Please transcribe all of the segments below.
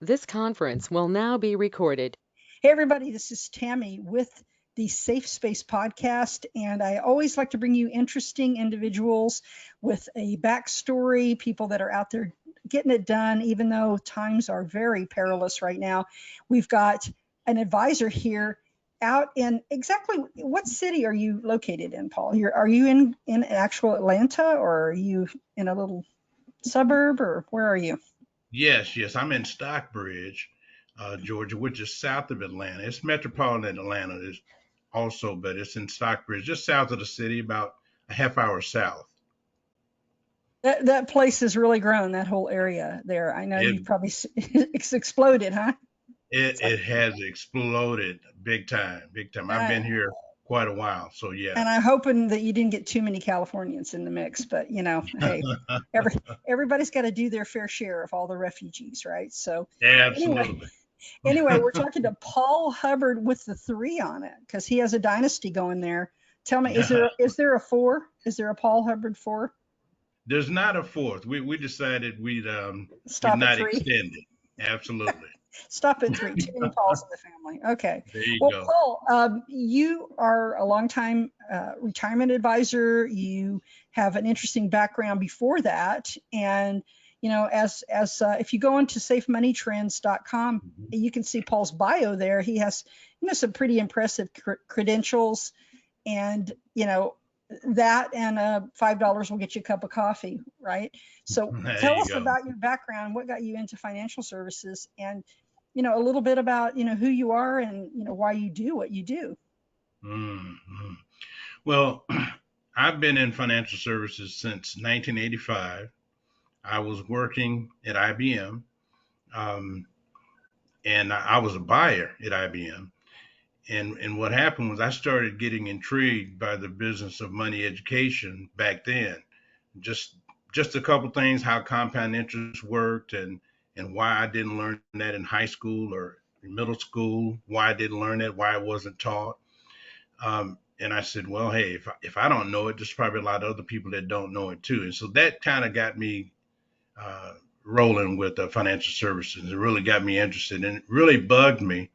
This conference will now be recorded. Hey, everybody, this is Tammy with the Safe Space podcast, and I always like to bring you interesting individuals with a backstory, people that are out there getting it done, even though times are very perilous right now. We've got an advisor here out in exactly what city are you located in, Paul? Are you in actual Atlanta, or are you in a little suburb, or where are you? Yes. I'm in Stockbridge, Georgia, which is south of Atlanta. It's metropolitan Atlanta is also, but it's in Stockbridge, just south of the city, about a half hour south. That place has really grown, that whole area there. I know It you've probably it's exploded, huh? it It's like, it has exploded big time, big time. I've uh, been here quite a while, so yeah. and I'm hoping that you didn't get too many Californians in the mix, but hey, every everybody's got to do their fair share of all the refugees, right? So anyway, Absolutely. we're talking to Paul Hubbard with the three on it because he has a dynasty going there. Tell me, is there a four? Is there a Paul Hubbard four? There's not a fourth. We decided we'd Stop at not three. extend it. Absolutely. Stop at three. Too many Pauls in the family. Okay. There you Well, go. Paul, you are a longtime retirement advisor. You have an interesting background before that, and as if you go into safemoneytrends.com, Mhm. you can see Paul's bio there. He has some pretty impressive credentials, and that and $5 will get you a cup of coffee, right? So There tell you us go. about your background, what got you into financial services, and a little bit about who you are and why you do what you do. Mhm. Well, I've been in financial services since 1985. I was working at IBM, um, and I was a buyer at IBM. And what happened was I started getting intrigued by the business of money education back then. Just just a couple things, how compound interest worked, and why I didn't learn that in high school or in middle school. Why I didn't learn it. Why it wasn't taught. And I said, well, hey, if I don't know it, there's probably a lot of other people that don't know it too. And so that kind of got me uh, rolling with financial services. It really got me interested, and it really bugged me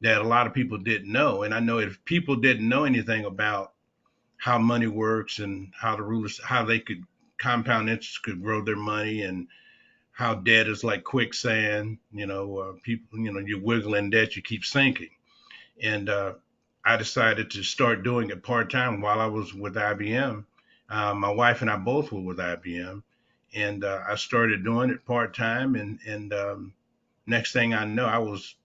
that a lot of people didn't know. And I know if people didn't know anything about how money works and how the rulers, how they could compound interest could grow their money, and how debt is like quicksand. People, you wiggle in debt, you keep sinking. And I decided to start doing it part time while I was with IBM. My wife and I both were with IBM, and I started doing it part time. And next thing I know, I was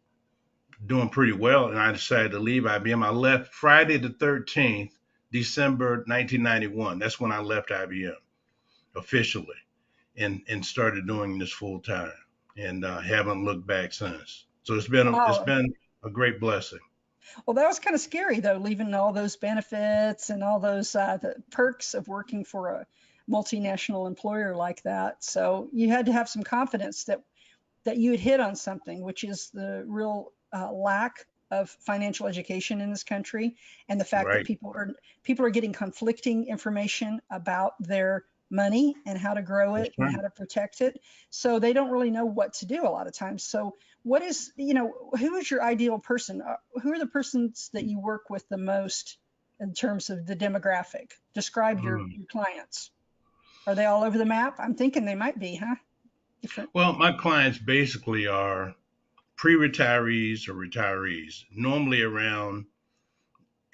doing pretty well, and I decided to leave IBM. I left Friday the 13th, December 1991. That's when I left IBM officially, and started doing this full time, and haven't looked back since. So it's Wow. been a great blessing. Well, that was kind of scary though, leaving all those benefits and all those the perks of working for a multinational employer like that. So you had to have some confidence that you had hit on something, which is the real lack of financial education in this country, and the fact that Right. people are getting conflicting information about their money and how to grow That's it and right. how to protect it. So they don't really know what to do a lot of times. So what is, who is your ideal person? Who are the persons that you work with the most in terms of the demographic? Describe Mm. your clients. Are they all over the map? I'm thinking they might be, huh? Different. Well, my clients basically are pre-retirees or retirees, normally around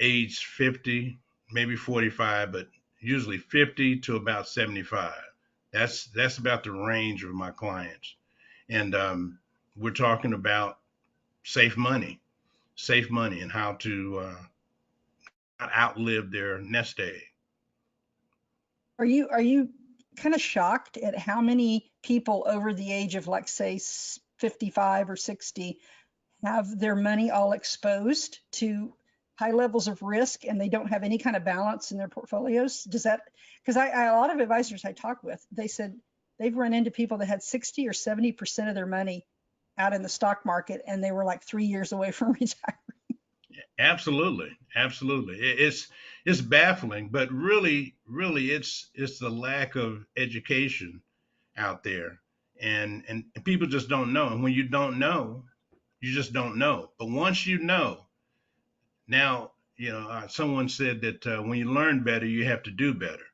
age 50, maybe 45, but usually 50 to about 75. That's about the range of my clients. And we're talking about safe money, safe money, and how to not outlive their nest egg. Are you kind of shocked at how many people over the age of, like, say 55 or 60 have their money all exposed to high levels of risk and they don't have any kind of balance in their portfolios? Does that, because a lot of advisors I talk with, they said they've run into people that had 60 or 70% of their money out in the stock market and they were like 3 years away from retirement. Absolutely, absolutely. It's baffling, but really, really, it's the lack of education out there, and people just don't know. And when you don't know, you just don't know. But once you know, now, someone said that when you learn better, you have to do better.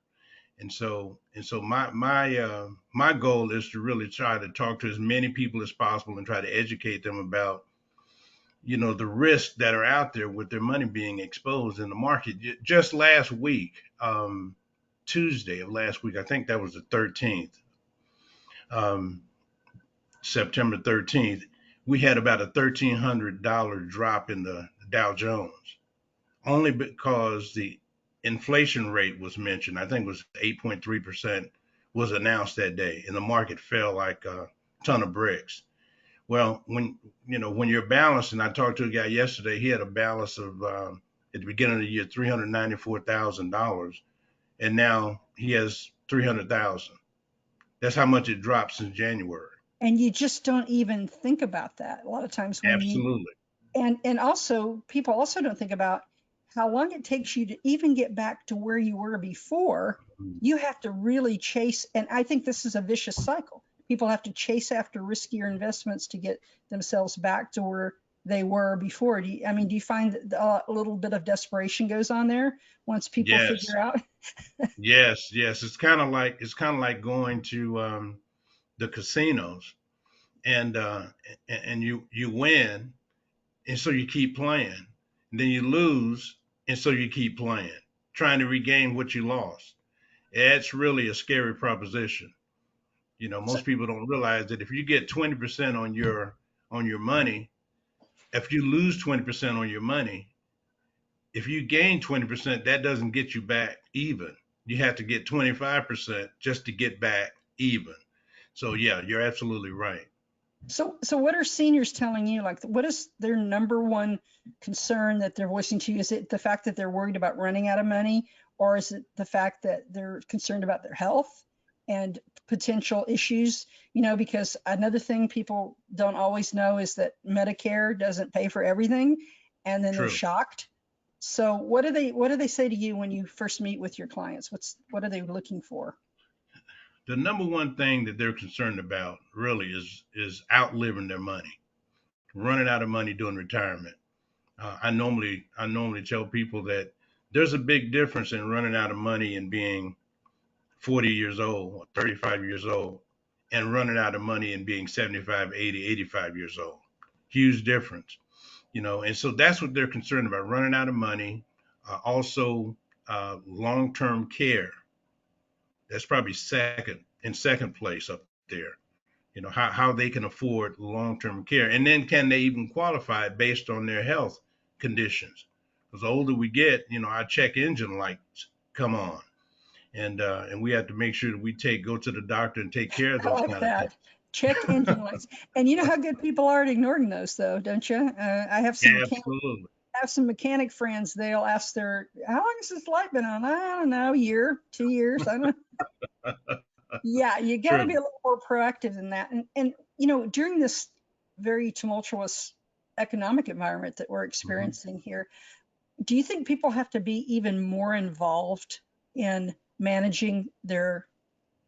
And so my goal is to really try to talk to as many people as possible and try to educate them about the risks that are out there with their money being exposed in the market. Just last week, Tuesday of last week, I think that was the 13th, um, September 13th, we had about a $1,300 drop in the Dow Jones, only because the inflation rate was mentioned. I think it was 8.3% was announced that day, and the market fell like a ton of bricks. Well, when you're balanced, and I talked to a guy yesterday, he had a balance of at the beginning of the year $394,000, and now he has 300,000. That's how much it dropped since January. And you just don't even think about that a lot of times when you, Absolutely. and also people also don't think about how long it takes you to even get back to where you were before. You have to really chase, and I think this is a vicious cycle. People have to chase after riskier investments to get themselves back to where they were before. Do you find that a little bit of desperation goes on there once people Yes, figure out? yes. It's kind of like going to the casinos, and you win, and so you keep playing, and then you lose, and so you keep playing, trying to regain what you lost. It's really a scary proposition. So, Most people don't realize that if you get 20% on your money, if you lose 20% on your money, if you gain 20%, that doesn't get you back even. You have to get 25% just to get back even. So yeah, you're absolutely right. so what are seniors telling you? Like, what is their number one concern that they're voicing to you? Is it the fact that they're worried about running out of money, or is it the fact that they're concerned about their health and potential issues? Because another thing people don't always know is that Medicare doesn't pay for everything, and then they're True. shocked. So what do they say to you when you first meet with your clients? What are they looking for? The number one thing that they're concerned about really is outliving their money, running out of money during retirement. I normally tell people that there's a big difference in running out of money and being 40 years old or 35 years old, and running out of money and being 75, 80, 85 years old. Huge difference. And so that's what they're concerned about, running out of money. Also, long-term care. That's probably second place up there. How they can afford long-term care, and then can they even qualify based on their health conditions? Because the older we get, our check engine lights come on, and we have to make sure that we go to the doctor and take care of I those like kind of that. things. Check engine lights. And you know how good people are at ignoring those, though, don't you? I have some Absolutely. mechanic friends. They'll ask how long has this light been on? I don't know, a year, 2 years. I don't know. Yeah, you got to be True. a little more proactive than that. And during this very tumultuous economic environment that we're Hmm. experiencing here, do you think people have to be even more involved in managing their,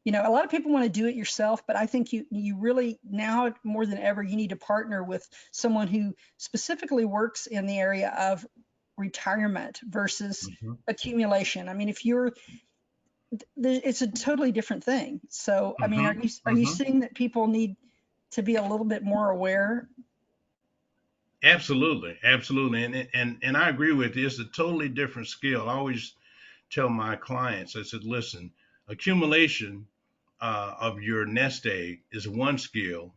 a lot of people want to do it yourself, but I think you really, now more than ever, you need to partner with someone who specifically works in the area of retirement versus Hmm. accumulation. I mean, if you're, it's a totally different thing. So, I mean, Hmm. are you Hmm. seeing that people need to be a little bit more aware? Absolutely, and I agree with you. It's a totally different skill. I always tell my clients, I said, listen, accumulation of your nest egg is one skill,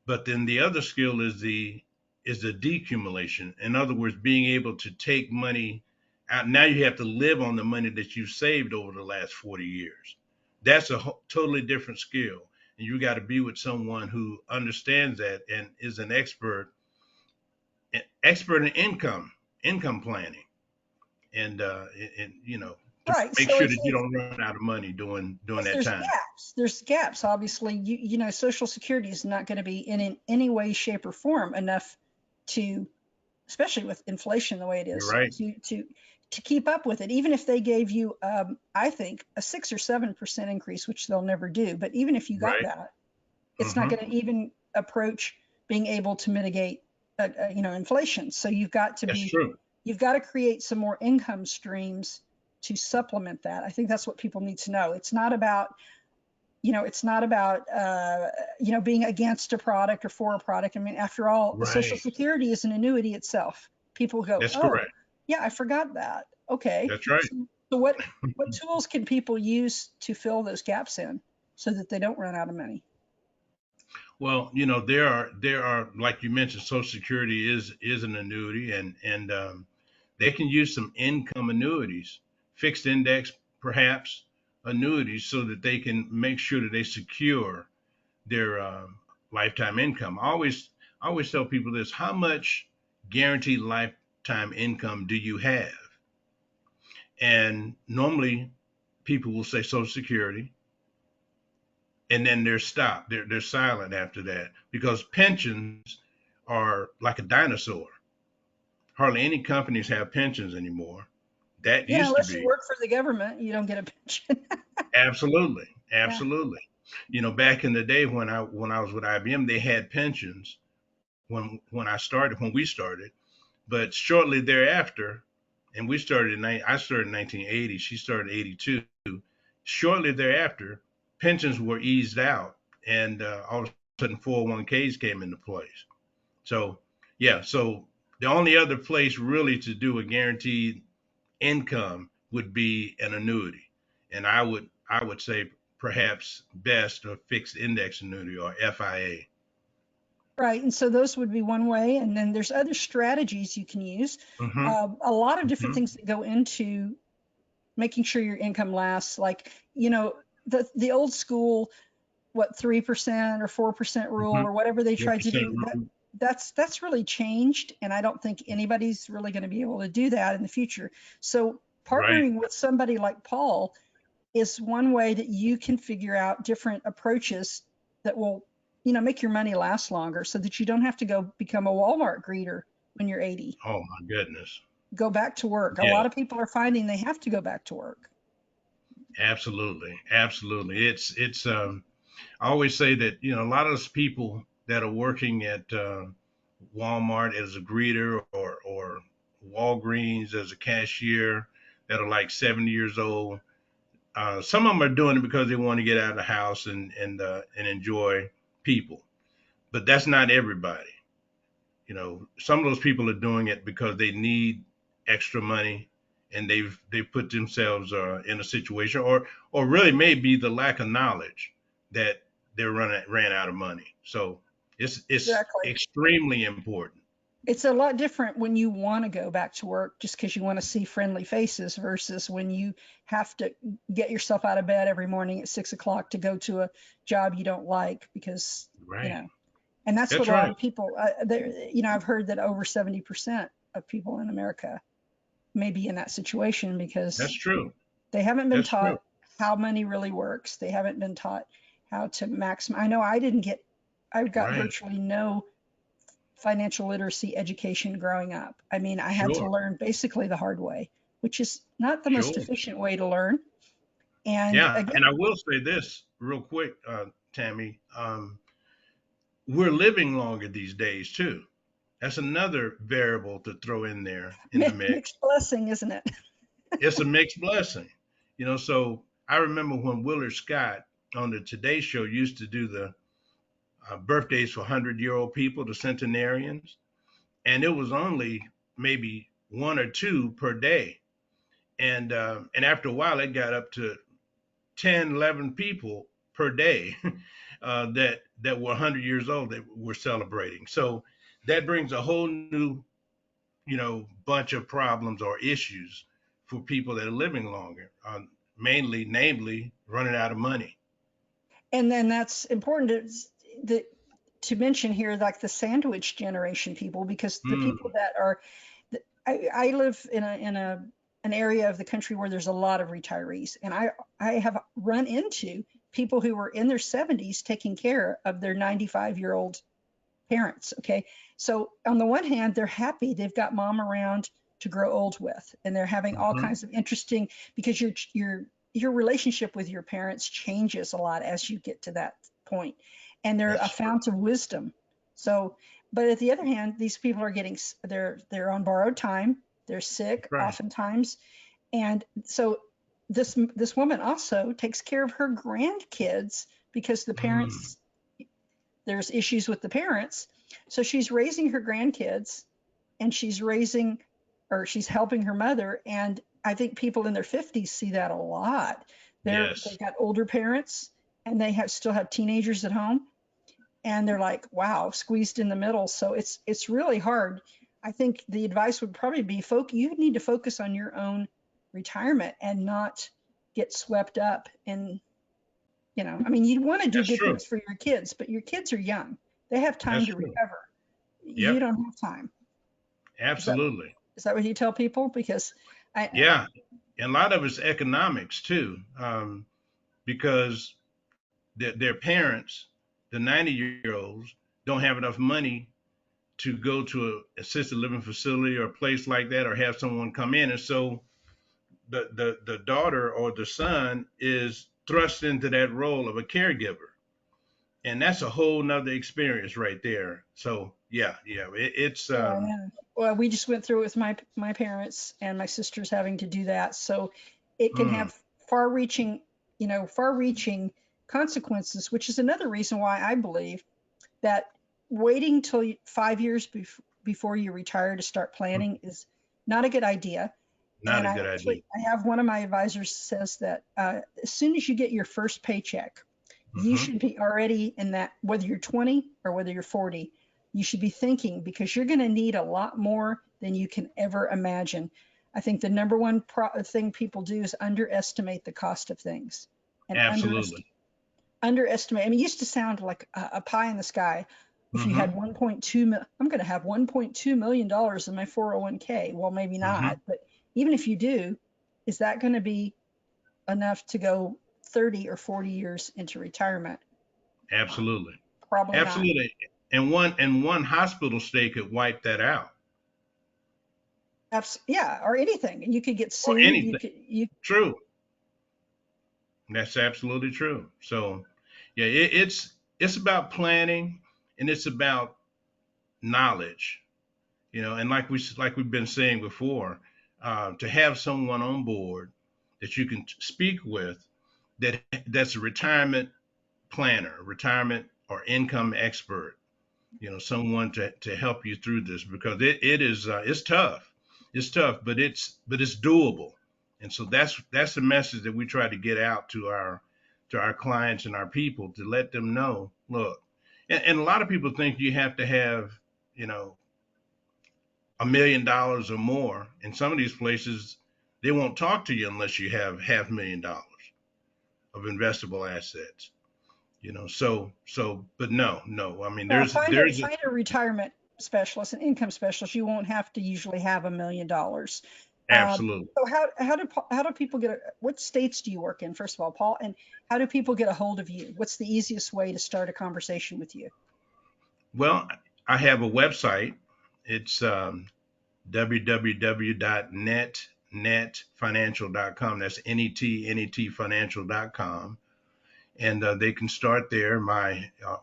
but then the other skill is the decumulation. In other words, being able to take money out. Now you have to live on the money that you saved over the last 40 years. That's a totally different skill. And you got to be with someone who understands that and is an expert in income planning, and to Right. make So sure it's that you don't run out of money during because that there's time. gaps. There's gaps. Obviously, Social Security is not going to be in any way, shape, or form enough to, especially with inflation the way it You're is, right. to keep up with it. Even if they gave you, I think, a 6 or 7% increase, which they'll never do, but even if you got Right. that, it's not Hmm. going to even approach being able to mitigate, inflation. So you've got to That's be, true. you've got to create some more income streams to supplement that. I think that's what people need to know. It's not about, it's not about, being against a product or for a product. I mean, after all, Social Right. Security is an annuity itself. People go, That's oh, correct. yeah, I forgot that. Okay. That's right. So what tools can people use to fill those gaps in so that they don't run out of money? Well, there are like you mentioned, Social Security is an annuity, and they can use some income annuities, fixed index perhaps annuities, so that they can make sure that they secure their lifetime income. I always tell people this: how much guaranteed lifetime income do you have? And normally people will say Social Security, and then they're stopped. They're silent after that because pensions are like a dinosaur. Hardly any companies have pensions anymore. That Yeah, used to unless you be. work for the government, you don't get a pension. Absolutely, Yeah. absolutely. Back in the day when I was with IBM, they had pensions when we started, but shortly thereafter, and I started in 1980. She started in 82. Shortly thereafter, pensions were eased out, and all of a sudden 401ks came into place. So, yeah, so the only other place really to do a guaranteed income would be an annuity, and I would say perhaps best a fixed index annuity or FIA. Right. And so those would be one way. And then there's other strategies you can use. Hmm. A lot of different Hmm. things that go into making sure your income lasts. Like, the old school, what, 3% or 4% rule Hmm. or whatever they Four tried to percent do, rule. that's really changed. And I don't think anybody's really going to be able to do that in the future. So Right. partnering with somebody like Paul is one way that you can figure out different approaches that will, make your money last longer so that you don't have to go become a Walmart greeter when you're 80. Oh my goodness. Go back to work. A Yeah. lot of people are finding they have to go back to work. Absolutely, absolutely. It's. I always say that a lot of those people that are working at Walmart as a greeter or Walgreens as a cashier that are like 70 years old. Some of them are doing it because they want to get out of the house and enjoy people, but that's not everybody. Some of those people are doing it because they need extra money, and they've put themselves in a situation, or really maybe the lack of knowledge that they ran out of money. So it's Exactly. extremely important. It's a lot different when you want to go back to work just because you want to see friendly faces versus when you have to get yourself out of bed every morning at 6 o'clock to go to a job you don't like because, you Right. know, and that's what That's a lot right. of people, I've heard that over 70% of people in America may be in that situation That's because true. they haven't been That's true. taught how money really works. They haven't been taught how to maximize. I know I got Right. virtually no financial literacy education growing up. I mean, I had to Sure. learn basically the hard way, which is not the most Sure. efficient way to learn. And Yeah. again, And I will say this real quick, Tammy. We're living longer these days too. That's another variable to throw in there in the mix. mixed blessing, isn't it? It's a mixed blessing. So I remember when Willard Scott on the Today Show used to do the birthdays for 100-year-old people, the centenarians, and it was only maybe one or two per day. And after a while, it got up to 10, 11 people per day that were 100 years old that were celebrating. So that brings a whole new bunch of problems or issues for people that are living longer, namely running out of money. And then that's important the, to mention here, like the sandwich generation people, because the people Mm, that are, I live an area of the country where there's a lot of retirees, and I have run into people who were in their 70s taking care of their 95-year-old parents. Okay. So on the one hand, they're happy they've got mom around to grow old with, and they're having all hmm. kinds of interesting, because your relationship with your parents changes a lot as you get to that point. and they're a That's true. fount of wisdom. So, but at the other hand, these people are getting, they're on borrowed time. They're sick Right. oftentimes. And so this woman also takes care of her grandkids because the Mm, parents, there's issues with the parents. So she's raising her grandkids, and she's helping her mother. And I think people in their 50s see that a lot. They've yes, got older parents, and they still have teenagers at home, and they're like, wow, squeezed in the middle. So it's really hard. I think the advice would probably be, you need to focus on your own retirement and not get swept up in, I mean, you want to do that's good true. things for your kids, but your kids are young. They have time That's to true. recover. You Yep, don't have time. Is that absolutely. is that what you tell people? Because I Yeah, and a lot of it's economics too, because their parents, the 90-year-olds, don't have enough money to go to a assisted living facility or a place like that, or have someone come in, and so the daughter or the son is thrust into that role of a caregiver, and that's a whole nother experience right there. So yeah, it's Yeah, I know. Well, we just went through it with my parents and my sisters having to do that. So it can mm, have far-reaching, far-reaching consequences, which is another reason why I believe that waiting till 5 years before you retire to start planning is not a good idea. not And a good idea. I have one of my advisors says that as soon as you get your first paycheck, you Hmm. should be already in that, whether you're 20 or whether you're 40, you should be thinking, because you're going to need a lot more than you can ever imagine. I think the number one thing people do is underestimate the cost of things, and Absolutely. underestimate. I mean, it used to sound like a pie in the sky. If you Hmm. had 1.2 million, I'm going to have $1.2 million in my 401k. Well, maybe Hmm. not, but even if you do, is that going to be enough to go 30 or 40 years into retirement? Absolutely. Probably not. Absolutely. And one hospital stay could wipe that out, Yeah, or anything. You could get or sued. anything. True. That's absolutely true. So yeah, it's about planning, and it's about knowledge, and like we've been saying before, to have someone on board that you can speak with, that's a retirement planner, retirement or income expert, someone to help you through this, because it is it's tough. It's tough, but it's doable. And so that's the message that we try to get out to our clients and our people, to let them know, look, and a lot of people think you have to have, you know $1 million or more. In some of these places, they won't talk to you unless you have $500,000 of investable assets. But no. I mean, Well, there's a, find a retirement specialist, an income specialist. You won't have to usually have $1 million. absolutely. So how do people what states do you work in, first of all, Paul? And how do people get a hold of you? What's the easiest way to start a conversation with you? Well, I have a website. It's www.netfinancial.com. That's netfinancial.com, and they can start there.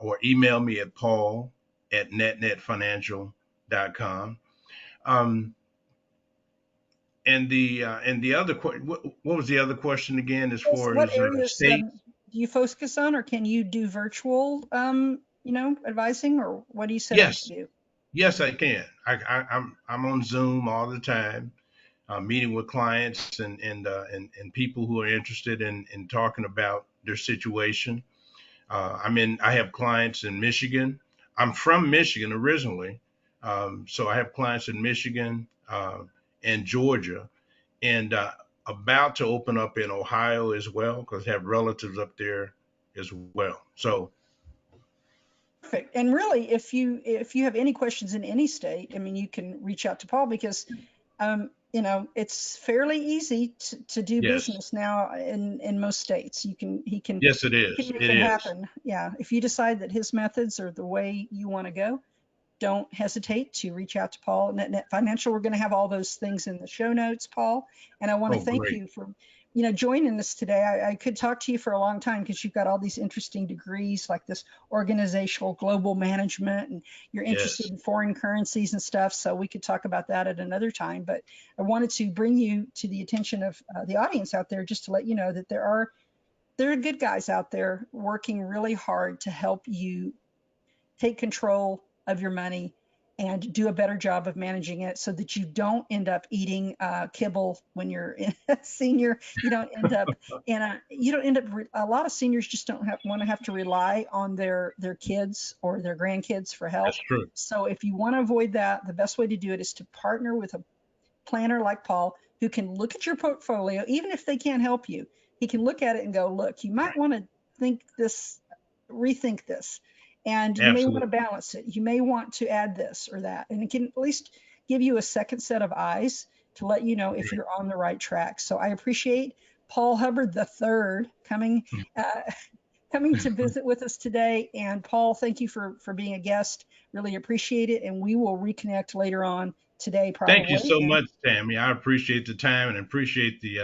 Or email me at paul@netfinancial.com. Um, and the other what was the other question again, as far What as areas state? do you focus on, or can you do virtual, advising, or what do you set up to Yes, do? yes, I can. I'm on Zoom all the time, meeting with clients and people who are interested in talking about their situation. I have clients in Michigan. I'm from Michigan originally, so I have clients in Michigan and Georgia, and about to open up in Ohio as well, because I have relatives up there as well. So Perfect. And really, if you have any questions in any state, I mean, you can reach out to Paul, because it's fairly easy to do yes, business now in most states. yes, it He can is. make It it is. happen. Yeah. If you decide that his methods are the way you want to go, don't hesitate to reach out to Paul at Net Financial. We're going to have all those things in the show notes, Paul. And I want to Oh, thank great. you for joining us today. I could talk to you for a long time because you've got all these interesting degrees like this organizational global management, and you're interested Yes. in foreign currencies and stuff. So we could talk about that at another time. But I wanted to bring you to the attention of the audience out there just to let you know that there are good guys out there working really hard to help you take control of your money and do a better job of managing it so that you don't end up eating kibble when you're a senior. You don't end up a lot of seniors just don't want to have to rely on their kids or their grandkids for help. That's true. So if you want to avoid that, the best way to do it is to partner with a planner like Paul, who can look at your portfolio, even if they can't help you. He can look at it and go, look, you might want to rethink this, and you may want to Absolutely. balance it. You may want to add this or that, and it can at least give you a second set of eyes to let you know if you're on the right track. So I appreciate Paul Hubbard III coming to visit with us today. And Paul, thank you for being a guest. Really appreciate it, and we will reconnect later on today Thank you probably. so And much, Tammy. I appreciate the time and appreciate the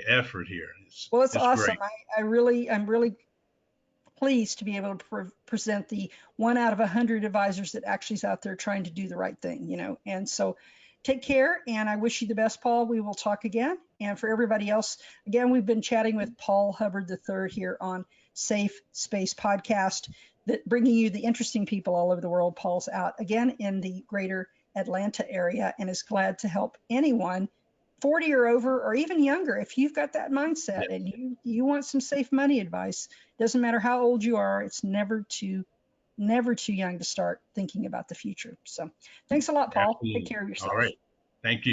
effort here. well, it's It's awesome. great. I'm really pleased to be able to present the 1 out of 100 advisors that actually is out there trying to do the right thing. And so take care, and I wish you the best, Paul. We will talk again. And for everybody else, again, we've been chatting with Paul Hubbard III here on Safe Space Podcast, that bringing you the interesting people all over the world. Paul's out again in the greater Atlanta area and is glad to help anyone 40 or over, or even younger. If you've got that mindset Yes, and you want some safe money advice, doesn't matter how old you are, it's never too young to start thinking about the future. So thanks a lot, Paul. Take absolutely. care of All yourself. right. Thank you.